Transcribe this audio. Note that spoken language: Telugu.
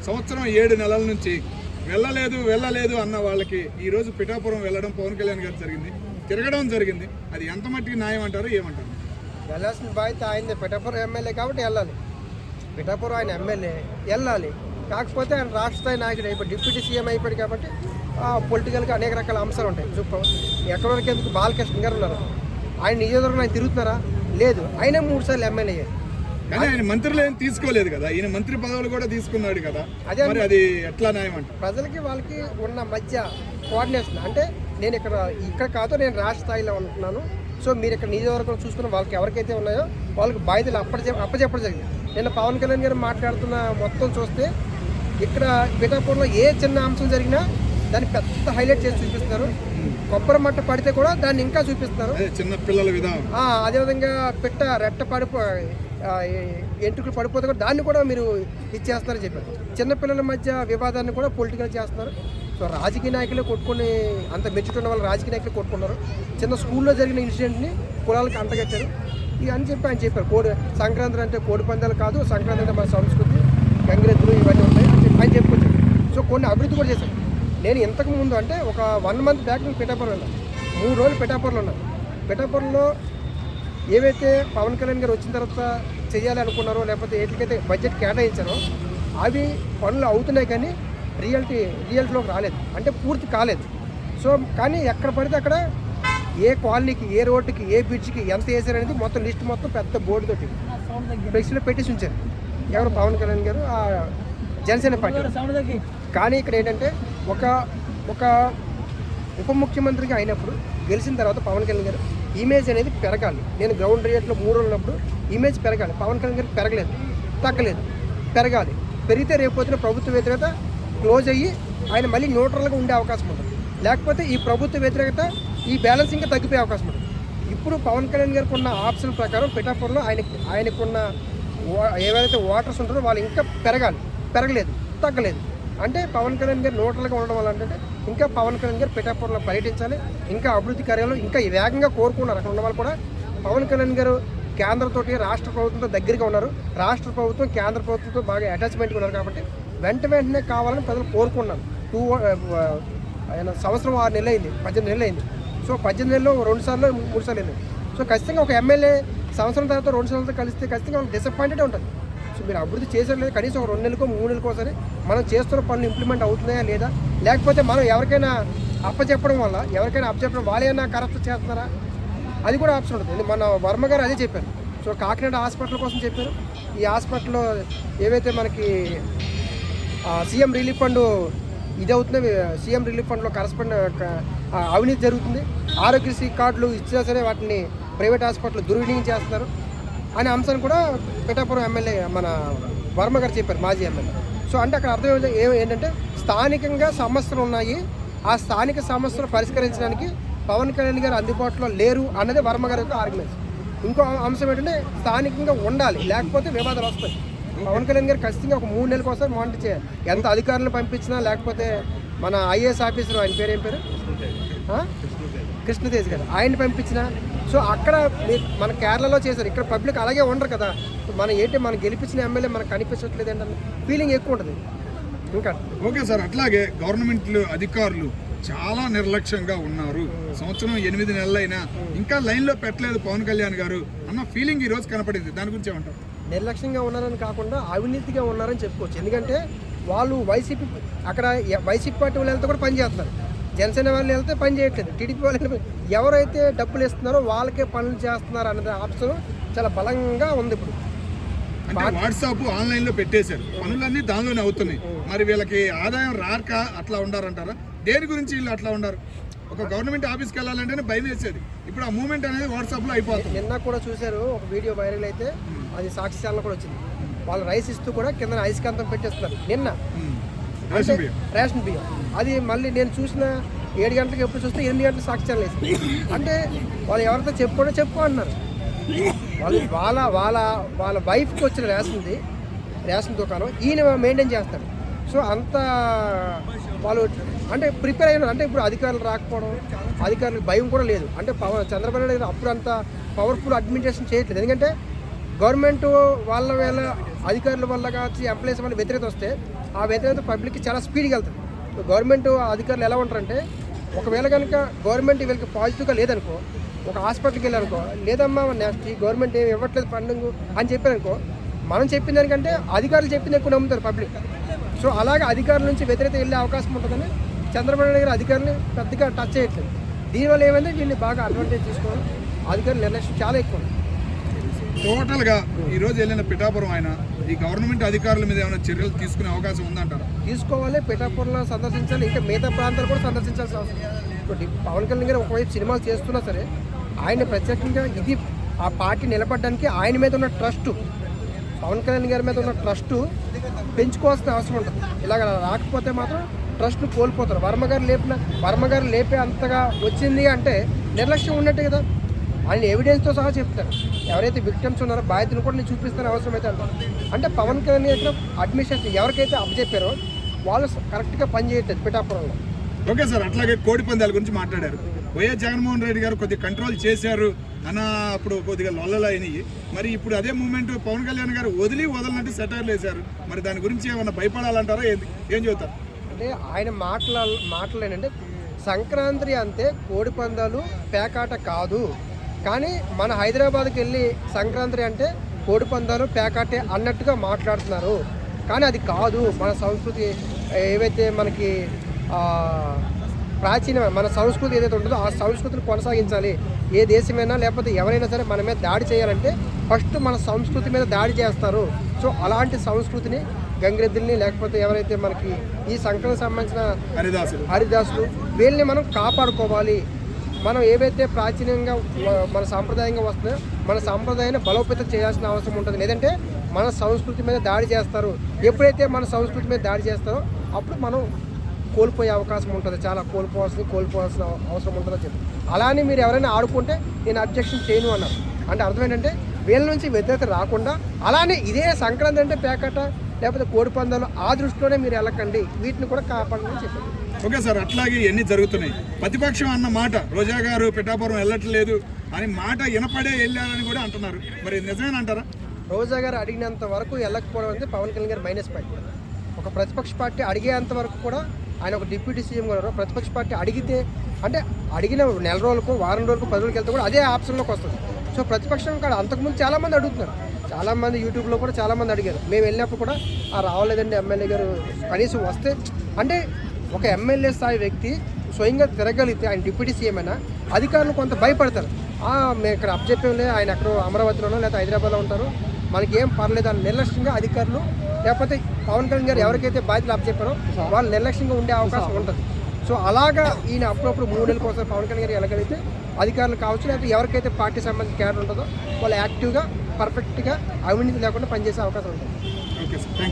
సంవత్సరం 7 నెలల నుంచి వెళ్ళలేదు అన్న వాళ్ళకి ఈరోజు పిఠాపురం వెళ్ళడం పవన్ కళ్యాణ్ గారు తిరగడం జరిగింది. అది ఎంత మట్టికి న్యాయం అంటారు, ఏమంటారు? వెళ్ళాల్సిన బాధ్యత ఆయనదే. పిఠాపురం ఎమ్మెల్యే కాబట్టి వెళ్ళాలి. పిఠాపురం ఆయన ఎమ్మెల్యే వెళ్ళాలి. కాకపోతే ఆయన రాష్ట్ర స్థాయి నాయకుడు అయిపోయి డిప్యూటీ సీఎం అయిపోయాడు కాబట్టి పొలిటికల్గా అనేక రకాల అంశాలు ఉంటాయి. ఎక్కడి వరకు ఎందుకు బాలకృష్ణ గారు ఉన్నారు, ఆయన నియోజకవర్గం ఆయన తిరుగుతున్నారా? లేదు. ఆయన 3 సార్లు ఎమ్మెల్యే. కానీ ఆయన మంత్రులు ఏం తీసుకోలేదు కదా, ఈయన మంత్రి పదవులు కూడా తీసుకున్నాడు కదా. అదే అది ఎట్లా న్యాయం అంటారు? ప్రజలకి వాళ్ళకి ఉన్న మధ్య కోఆర్డినేషన్ అంటే నేను ఇక్కడ కాదు, నేను రాష్ట్ర స్థాయిలో ఉంటున్నాను. సో మీరు ఇక్కడ నియోజకవర్గం చూసుకున్న వాళ్ళకి ఎవరికైతే ఉన్నాయో వాళ్ళకి బాధ్యతలు అప్పచెప్పడం జరిగింది. నిన్న పవన్ కళ్యాణ్ గారు మాట్లాడుతున్న మొత్తం చూస్తే ఇక్కడ పిఠాపురంలో ఏ చిన్న అంశం జరిగినా దాన్ని పెద్ద హైలైట్ చేసి చూపిస్తున్నారు. కొబ్బరి మట్ట పడితే కూడా దాన్ని ఇంకా చూపిస్తున్నారు. చిన్న పిల్లల విధానం. అదేవిధంగా రెట్ట ఎంట్రుకలు పడిపోతే కూడా దాన్ని కూడా మీరు ఇచ్చేస్తారని చెప్పారు. చిన్నపిల్లల మధ్య వివాదాన్ని కూడా పొలిటికల్ చేస్తున్నారు. సో రాజకీయ నాయకులు కొట్టుకుని అంత మెచ్చుకున్న వాళ్ళు రాజకీయ నాయకులు కొట్టుకున్నారు. చిన్న స్కూల్లో జరిగిన ఇన్సిడెంట్ని కులాలకు అంటగట్టారు. ఇవి అని చెప్పి ఆయన చెప్పారు. సంక్రాంతి అంటే కోడి పందాలు కాదు, సంక్రాంతి అంటే మన సంస్కృతి, గంగిరెద్దులు ఇవన్నీ ఉంటాయి అని చెప్పి ఆయన చెప్పుకొచ్చారు. సో కొన్ని అభివృద్ధి కూడా చేశారు. నేను ఇంతకు ముందు అంటే ఒక 1 మంత్ బ్యాక్ నేను పిఠాపురం వెళ్ళాను. 3 రోజులు పిఠాపురంలో ఉన్నాను. పిఠాపురంలో ఏవైతే పవన్ కళ్యాణ్ గారు వచ్చిన తర్వాత చేయాలి అనుకున్నారో లేకపోతే ఏటికైతే బడ్జెట్ కేటాయించారో అవి పనులు అవుతున్నాయి, కానీ రియాలిటీలోకి రాలేదు, అంటే పూర్తి కాలేదు. సో కానీ ఎక్కడ పడితే అక్కడ ఏ కాలనీకి, ఏ రోడ్డుకి, ఏ బ్రిడ్జ్కి ఎంత వేసారనేది మొత్తం లిస్ట్ మొత్తం పెద్ద బోర్డు తోటి ఫ్లెక్స్లో పెట్టేసి ఉంచారు. ఎవరు? పవన్ కళ్యాణ్ గారు, జనసేన పార్టీ. కానీ ఇక్కడ ఏంటంటే ఒక ఉప ముఖ్యమంత్రిగా అయినప్పుడు గెలిచిన తర్వాత పవన్ కళ్యాణ్ గారు ఇమేజ్ అనేది పెరగాలి. నేను గ్రౌండ్ రియాలిటీలో 3 రోజులు ఉన్నప్పుడు ఇమేజ్ పెరగాలి. పవన్ కళ్యాణ్ గారికి పెరగలేదు, తగ్గలేదు, పెరగాలి. పెరిగితే రేపొద్దున ప్రభుత్వ వ్యతిరేకత క్లోజ్ అయ్యి ఆయన మళ్ళీ న్యూట్రల్గా ఉండే అవకాశం ఉంటుంది. లేకపోతే ఈ ప్రభుత్వ వ్యతిరేకత ఈ బ్యాలెన్స్ ఇంకా తగ్గిపోయే అవకాశం ఉంటుంది. ఇప్పుడు పవన్ కళ్యాణ్ గారికి ఉన్న ఆప్షన్ ప్రకారం పిఠాపురంలో ఆయనకున్న ఏవైతే ఓటర్స్ ఉంటారో వాళ్ళు ఇంకా పెరగలేదు, తగ్గలేదు. అంటే పవన్ కళ్యాణ్ గారు న్యూట్రల్గా ఉండడం వల్ల అంటే ఇంకా పవన్ కళ్యాణ్ గారు పిఠాపురంలో పర్యటించాలి, ఇంకా అభివృద్ధి కార్యాలు ఇంకా వేగంగా కోరుకున్నారు. అక్కడ ఉన్న వాళ్ళు కూడా పవన్ కళ్యాణ్ గారు కేంద్రంతో, రాష్ట్ర ప్రభుత్వంతో దగ్గరగా ఉన్నారు. రాష్ట్ర ప్రభుత్వం కేంద్ర ప్రభుత్వంతో బాగా అటాచ్మెంట్గా ఉన్నారు కాబట్టి వెంటనే కావాలని ప్రజలు కోరుకున్నారు. సంవత్సరం 6 నెలలు అయింది, 18 నెలలు అయింది. సో 18 నెలల్లో 2 సార్లు 3 సార్లు అయింది. సో ఖచ్చితంగా ఒక ఎమ్మెల్యే సంవత్సరం తర్వాత 2 సంవత్సరాలతో కలిస్తే ఖచ్చితంగా వాళ్ళకి డిసప్పాయింటెడ్ ఉంటుంది. సో మీరు అభివృద్ధి చేసేది లేదు, కనీసం ఒక 2 నెలలకో 3 నెలలకో ఒకసారి మనం చేస్తున్న పనులు ఇంప్లిమెంట్ అవుతున్నాయా లేదా, లేకపోతే మనం ఎవరికైనా అప్పచెప్పడం వాళ్ళేమైనా కరెక్ట్ చేస్తున్నారా, అది కూడా ఆప్షన్ ఉంటుంది. మన వర్మ గారు అదే చెప్పారు. సో కాకినాడ హాస్పిటల్ కోసం చెప్పారు. ఈ హాస్పిటల్లో ఏవైతే మనకి సీఎం రిలీఫ్ ఫండ్ ఇది అవుతుంది, సీఎం రిలీఫ్ ఫండ్లో అవినీతి జరుగుతుంది, ఆరోగ్యశ్రీ కార్డులు ఇచ్చినా సరే వాటిని ప్రైవేట్ హాస్పిటల్ దుర్వినియోగం చేస్తున్నారు అనే అంశాన్ని కూడా పిఠాపురం ఎమ్మెల్యే మన వర్మ గారు చెప్పారు, మాజీ ఎమ్మెల్యే. సో అంటే అక్కడ అర్థం ఏంటంటే స్థానికంగా సమస్యలు ఉన్నాయి, ఆ స్థానిక సమస్యలు పరిష్కరించడానికి పవన్ కళ్యాణ్ గారు అందుబాటులో లేరు అన్నది వర్మ గారి యొక్క ఆర్గ్యుమెంట్స్. ఇంకో అంశం ఏంటంటే స్థానికంగా ఉండాలి, లేకపోతే వివాదాలు వస్తాయి. పవన్ కళ్యాణ్ గారు ఖచ్చితంగా ఒక 3 నెలల కోసం మానిటర్ చేయాలి. ఎంత అధికారులను పంపించినా, లేకపోతే మన ఐఏఎస్ ఆఫీసర్, ఆయన పేరు ఏం పేరు, కృష్ణతేజ్ గారు, ఆయన్ని పంపించినా. సో అక్కడ మన కేరళలో చేశారు, ఇక్కడ పబ్లిక్ అలాగే ఉండరు కదా. మనం గెలిపించిన ఎమ్మెల్యే మనకు కనిపించట్లేదు ఏంటంటే ఫీలింగ్ ఎక్కువ ఉంటుంది. ఇంకా ఓకే సార్, అట్లాగే గవర్నమెంట్లు అధికారులు చాలా నిర్లక్ష్యంగా ఉన్నారు. సంవత్సరం 8 నెలలైనా ఇంకా లైన్లో పెట్టలేదు పవన్ కళ్యాణ్ గారు అన్న ఫీలింగ్ ఈరోజు కనపడింది. దాని గురించి ఏమంటారు? నిర్లక్ష్యంగా ఉన్నారని కాకుండా అవినీతిగా ఉన్నారని చెప్పుకోవచ్చు. ఎందుకంటే వాళ్ళు అక్కడ వైసీపీ పార్టీ వాళ్ళు వెళ్తే కూడా పని చేస్తున్నారు, జనసేన వాళ్ళు వెళ్తే పని చేయట్లేదు, టీడీపీ వాళ్ళు ఎవరైతే డబ్బులు ఇస్తున్నారో వాళ్ళకే పనులు చేస్తున్నారు అన్నది ఆప్షన్ చాలా బలంగా ఉంది. ఇప్పుడు వాట్సాప్ ఆన్లైన్లో పెట్టేశారు, పనులన్నీ దానిలోనే అవుతున్నాయి. మరి వీళ్ళకి ఆదాయం రాక అట్లా ఉండారంటారా? దేని గురించి వీళ్ళు అట్లా ఉండారు? ఒక గవర్నమెంట్ ఆఫీస్కి వెళ్ళాలంటేనే భయం వేసేది, ఇప్పుడు ఆ మూవ్మెంట్ అనేది వాట్సాప్లో అయిపోతుంది. నిన్న కూడా చూశారు, ఒక వీడియో వైరల్ అయితే అది సాక్షి ఛానల్ కూడా వచ్చింది. వాళ్ళు రైస్ ఇస్తూ కూడా కింద ఐస్కాంతం పెట్టేస్తున్నారు నిన్న, రేషన్ బియ్యం. అది మళ్ళీ నేను చూసిన 7 గంటలకు ఎప్పుడు చూస్తే 8 గంటలకు సాక్షి ఛానల్ వేసింది. అంటే వాళ్ళు ఎవరితో చెప్పుకో అన్నారు. వాళ్ళ వైఫ్కి వచ్చిన రేషన్ దుకాణం ఈయన మెయింటైన్ చేస్తారు. సో అంత వాళ్ళు అంటే ప్రిపేర్ అయినారు. అంటే ఇప్పుడు అధికారులు రాకపోవడం, అధికారులకు భయం కూడా లేదు. అంటే చంద్రబాబు నాయుడు అప్పుడు అంత పవర్ఫుల్ అడ్మినిస్ట్రేషన్ చేయట్లేదు. ఎందుకంటే గవర్నమెంట్ వీళ్ళ అధికారుల వల్ల కావచ్చు ఎంప్లాయీస్ వల్ల వ్యతిరేకత వస్తే ఆ వ్యతిరేకత పబ్లిక్కి చాలా స్పీడ్గా వెళ్తుంది. గవర్నమెంట్ అధికారులు ఎలా ఉంటారంటే ఒకవేళ కనుక గవర్నమెంట్ వీళ్ళకి పాజిటివ్గా లేదనుకో, ఒక హాస్పిటల్కి వెళ్ళారనుకో, లేదమ్మా నెక్స్ట్ ఈ గవర్నమెంట్ ఏమి ఇవ్వట్లేదు ఫండింగ్ అని చెప్పారనుకో, మనం చెప్పిన దానికంటే అధికారులు చెప్పింది ఎక్కువ నమ్ముతారు పబ్లిక్. సో అలాగే అధికారుల నుంచి వ్యతిరేకత వెళ్ళే అవకాశం ఉంటుందని చంద్రబాబు నాయుడు గారు అధికారులు పెద్దగా టచ్ చేయట్లేదు. దీనివల్ల ఏమైంది, దీన్ని బాగా అడ్వాంటేజ్ తీసుకోవాలి. అధికారుల నిర్లక్ష్యం చాలా ఎక్కువ. టోటల్గా ఈరోజు వెళ్ళిన పిఠాపురం ఆయన ఈ గవర్నమెంట్ అధికారుల మీద ఏమైనా చర్యలు తీసుకునే అవకాశం ఉందంటారా? తీసుకోవాలి. పిఠాపురంలో సందర్శించాలి, ఇంకా మిగతా ప్రాంతాలు కూడా సందర్శించాల్సిన అవసరం. ఇప్పుడు పవన్ కళ్యాణ్ గారు ఒకవైపు సినిమాలు చేస్తున్నా సరే ఆయన ప్రత్యేకంగా ఇది ఆ పార్టీ నిలబడడానికి ఆయన మీద ఉన్న ట్రస్ట్, పవన్ కళ్యాణ్ గారి మీద ఉన్న ట్రస్ట్ పెంచుకోవాల్సిన అవసరం ఉంటుంది. ఇలాగ రాకపోతే మాత్రం ట్రస్ట్ను కోల్పోతారు. వర్మ గారు లేపే అంతగా వచ్చింది అంటే నిర్లక్ష్యం ఉన్నట్టే కదా. ఆయన ఎవిడెన్స్తో సహా చెప్తారు. ఎవరైతే విక్టిమ్స్ ఉన్నారో బాధ్యతను కూడా నేను చూపిస్తాను అవసరం అయితే అంటారు. అంటే పవన్ కళ్యాణ్ గారు అడ్మినిస్ట్రేషన్ ఎవరికైతే అప్పచెప్పారో వాళ్ళు కరెక్ట్గా పనిచేయట్లేదు పిఠాపురంలో. ఓకే సార్, అట్లాగే కోడి పందాల గురించి మాట్లాడారు. వైఎస్ జగన్మోహన్ రెడ్డి గారు కొద్దిగా కంట్రోల్ చేశారు అన్న అప్పుడు కొద్దిగా లొల్లలు అయినాయి. మరి ఇప్పుడు అదే మూమెంట్ పవన్ కళ్యాణ్ గారు వదలనట్టు సెటైర్లు వేశారు. మరి దాని గురించి ఏమన్నా భయపడాలంటారా? ఏం చెబుతారు? అంటే ఆయన మాటలు ఏంటంటే సంక్రాంతి అంతే కోడి పందాలు పేకాట కాదు, కానీ మన హైదరాబాద్కి వెళ్ళి సంక్రాంతి అంటే కోడి పందాలు పేకాటే అన్నట్టుగా మాట్లాడుతున్నారు. కానీ అది కాదు. మన సంస్కృతి ఏవైతే మనకి మన సంస్కృతి ఏదైతే ఉంటుందో ఆ సంస్కృతిని కొనసాగించాలి. ఏ దేశమైనా లేకపోతే ఎవరైనా సరే మన మీద దాడి చేయాలంటే ఫస్ట్ మన సంస్కృతి మీద దాడి చేస్తారు. సో అలాంటి సంస్కృతిని గంగిరెద్దుల్ని లేకపోతే ఎవరైతే మనకి ఈ సంక్రాంతికి సంబంధించిన హరిదాసులు వీళ్ళని మనం కాపాడుకోవాలి. మనం ఏవైతే ప్రాచీనంగా మన సాంప్రదాయంగా వస్తున్నాయో మన సాంప్రదాయాన్ని బలోపేతం చేయాల్సిన అవసరం ఉంటుంది. లేదంటే మన సంస్కృతి మీద దాడి చేస్తారు. ఎప్పుడైతే మన సంస్కృతి మీద దాడి చేస్తారో అప్పుడు మనం కోల్పోయే అవకాశం ఉంటుంది. చాలా కోల్పోవాల్సిన అవసరం ఉంటుందని చెప్పి అలానే మీరు ఎవరైనా ఆడుకుంటే నేను అబ్జెక్షన్ చేయను అన్నారు. అంటే అర్థం ఏంటంటే వీళ్ళ నుంచి వ్యతిరేకత రాకుండా అలానే ఇదే సంక్రాంతి అంటే పేకట లేకపోతే కోడి పందాలు ఆ దృష్టిలోనే మీరు వెళ్ళకండి, వీటిని కూడా కాపాడమని చెప్పారు. ఓకే సార్, అట్లాగే ఇవన్నీ జరుగుతున్నాయి. ప్రతిపక్షం అన్న మాట రోజా గారు పిఠాపురం వెళ్ళట్లేదు అని మాట వినపడే వెళ్ళారని కూడా అంటున్నారు. మరి నిజమేనంటారా? రోజా గారు అడిగినంత వరకు వెళ్ళకపోవడం అంటే పవన్ కళ్యాణ్ గారు మైనస్ పాయింట్. ఒక ప్రతిపక్ష పార్టీ అడిగేంత వరకు కూడా ఆయన ఒక డిప్యూటీ సీఎం గారు ప్రతిపక్ష పార్టీ అడిగితే అంటే అడిగిన నెల రోజులకు వారం రోజులకు 10 రోజులకు వెళ్తే కూడా అదే ఆప్షన్లోకి వస్తుంది. సో ప్రతిపక్షం కాదు, అంతకుముందు చాలామంది అడుగుతున్నారు. చాలామంది యూట్యూబ్లో కూడా చాలామంది అడిగారు. మేము వెళ్ళినప్పుడు కూడా రావలేదండి ఎమ్మెల్యే గారు, కనీసం వస్తే అంటే ఒక ఎమ్మెల్యే స్థాయి వ్యక్తి స్వయంగా తిరగలిగితే ఆయన డిప్యూటీ సీఎం అయినా అధికారులు కొంత భయపడతారు. మేము ఇక్కడ అప్పచెప్పేలే, ఆయన ఎక్కడో అమరావతిలోనో లేదా హైదరాబాద్లో ఉంటారు, మనకి ఏం పర్లేదు అని నిర్లక్ష్యంగా అధికారులు లేకపోతే పవన్ కళ్యాణ్ గారు ఎవరికైతే బాధ్యతలు అప్పచెప్పారో వాళ్ళు నిర్లక్ష్యంగా ఉండే అవకాశం ఉంటుంది. సో అలాగా ఈయన అప్పుడప్పుడు 3 నెలల కోసం పవన్ కళ్యాణ్ గారు వెళ్ళగలిగితే అధికారులు కావచ్చు లేకపోతే ఎవరికైతే పార్టీ సంబంధించిన క్యాడర్ ఉంటుందో వాళ్ళు యాక్టివ్గా పర్ఫెక్ట్గా అవినీతి లేకుండా పనిచేసే అవకాశం ఉంటుంది. Okay sir, thank you.